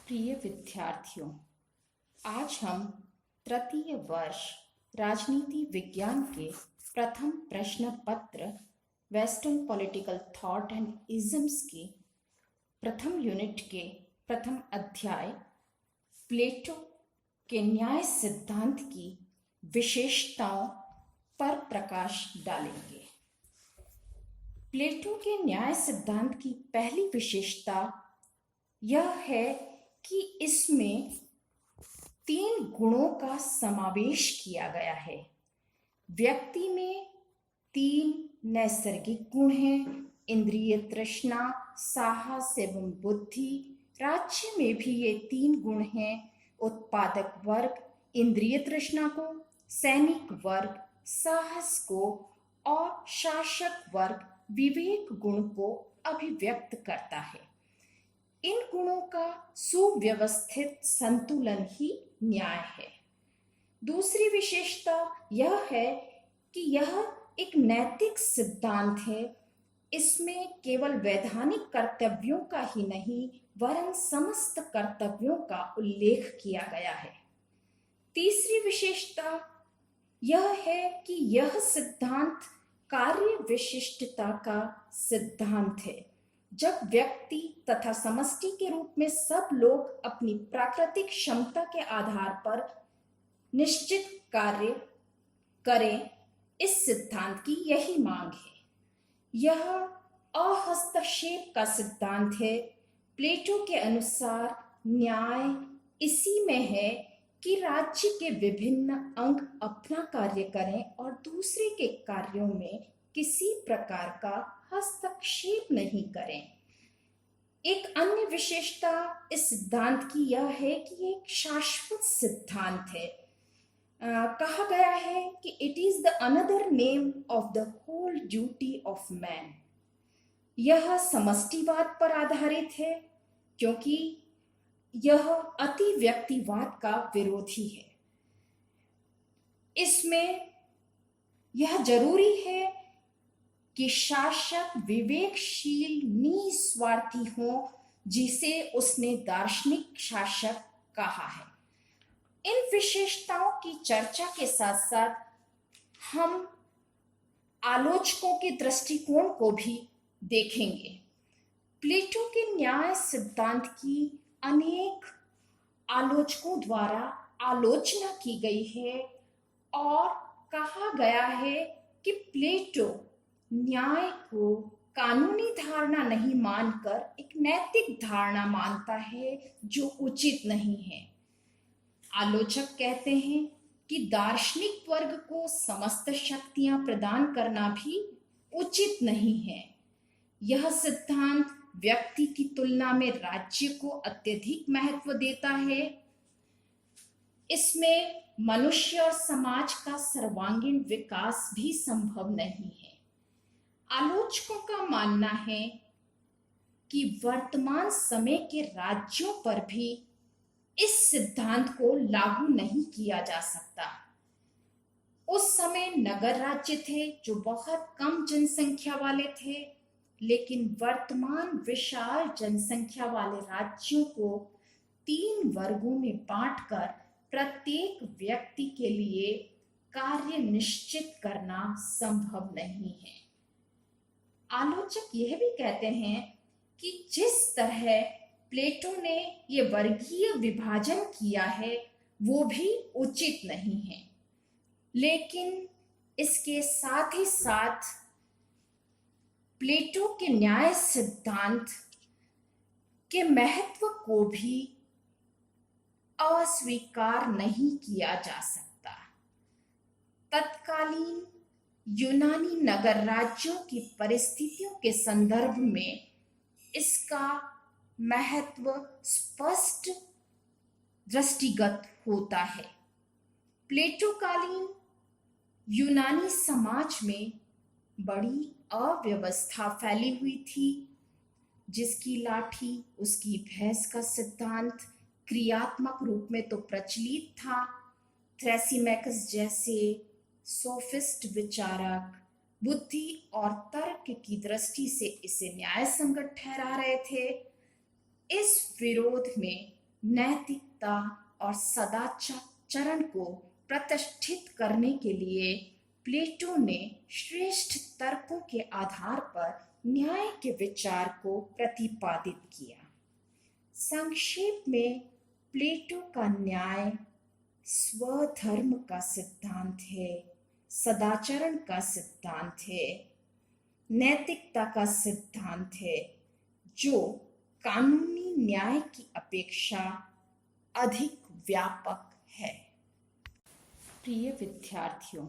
प्रिय विद्यार्थियों, आज हम तृतीय वर्ष राजनीति विज्ञान के प्रथम प्रश्न पत्र western political thought and isms के प्रथम यूनिट के प्रथम अध्याय प्लेटो के न्याय सिद्धांत की विशेषताओं पर प्रकाश डालेंगे। प्लेटो के न्याय सिद्धांत की पहली विशेषता यह है कि इसमें 3 गुणों का समावेश किया गया है। व्यक्ति में 3 नैसर्गिक गुण हैं, इंद्रिय तृष्णा, साहस एवं बुद्धि। राज्य में भी ये 3 गुण हैं, उत्पादक वर्ग इंद्रिय तृष्णा को, सैनिक वर्ग साहस को और शासक वर्ग विवेक गुण को अभिव्यक्त करता है। इन गुणों का सुव्यवस्थित संतुलन ही न्याय है। दूसरी विशेषता यह है कि यह एक नैतिक सिद्धांत है। इसमें केवल वैधानिक कर्तव्यों का ही नहीं वरन समस्त कर्तव्यों का उल्लेख किया गया है। तीसरी विशेषता यह है कि यह सिद्धांत कार्य विशिष्टता का सिद्धांत है। जब व्यक्ति तथा समष्टि के रूप में सब लोग अपनी प्राकृतिक क्षमता के आधार पर निश्चित कार्य करें, इस सिद्धांत की यही मांग है। यह अहस्तक्षेप का सिद्धांत है। प्लेटो के अनुसार न्याय इसी में है कि राज्य के विभिन्न अंग अपना कार्य करें और दूसरे के कार्यों में किसी प्रकार का हस्तक्षेप नहीं करें। एक अन्य विशेषता इस सिद्धांत की यह है कि ये एक शाश्वत सिद्धांत है। कहा गया है कि it is the another name of the whole duty of man. यह समष्टिवाद पर आधारित है क्योंकि यह अति व्यक्तिवाद का विरोधी है। इसमें यह जरूरी है कि शासक विवेकशील निस्वार्थी हो, जिसे उसने दार्शनिक शासक कहा है। इन विशेषताओं की चर्चा के साथ साथ हम आलोचकों के दृष्टिकोण को भी देखेंगे। प्लेटो के न्याय सिद्धांत की अनेक आलोचकों द्वारा आलोचना की गई है और कहा गया है कि प्लेटो न्याय को कानूनी धारणा नहीं मानकर एक नैतिक धारणा मानता है जो उचित नहीं है। आलोचक कहते हैं कि दार्शनिक वर्ग को समस्त शक्तियां प्रदान करना भी उचित नहीं है। यह सिद्धांत व्यक्ति की तुलना में राज्य को अत्यधिक महत्व देता है। इसमें मनुष्य और समाज का सर्वांगीण विकास भी संभव नहीं है। आलोचकों का मानना है कि वर्तमान समय के राज्यों पर भी इस सिद्धांत को लागू नहीं किया जा सकता। उस समय नगर राज्य थे जो बहुत कम जनसंख्या वाले थे, लेकिन वर्तमान विशाल जनसंख्या वाले राज्यों को 3 वर्गों में बांटकर प्रत्येक व्यक्ति के लिए कार्य निश्चित करना संभव नहीं है। आलोचक यह भी कहते हैं कि जिस तरह प्लेटो ने यह वर्गीय विभाजन किया है वो भी उचित नहीं है, लेकिन इसके साथ ही साथ प्लेटो के न्याय सिद्धांत के महत्व को भी अस्वीकार नहीं किया जा सकता। तत्कालीन यूनानी नगर राज्यों की परिस्थितियों के संदर्भ में इसका महत्व स्पष्ट दृष्टिगत होता है। प्लेटोकालीन यूनानी समाज में बड़ी अव्यवस्था फैली हुई थी। जिसकी लाठी उसकी भैंस का सिद्धांत क्रियात्मक रूप में तो प्रचलित था। थ्रेसिमैकस जैसे सोफिस्ट विचारक बुद्धि और तर्क की दृष्टि से इसे न्याय संगत ठहरा रहे थे। इस विरोध में नैतिकता और सदाचरण को प्रतिष्ठित करने के लिए प्लेटो ने श्रेष्ठ तर्कों के आधार पर न्याय के विचार को प्रतिपादित किया। संक्षेप में, प्लेटो का न्याय स्वधर्म का सिद्धांत है, सदाचरण का सिद्धांत है, नैतिकता का सिद्धांत है, जो कानूनी न्याय की अपेक्षा अधिक व्यापक है। प्रिय विद्यार्थियों,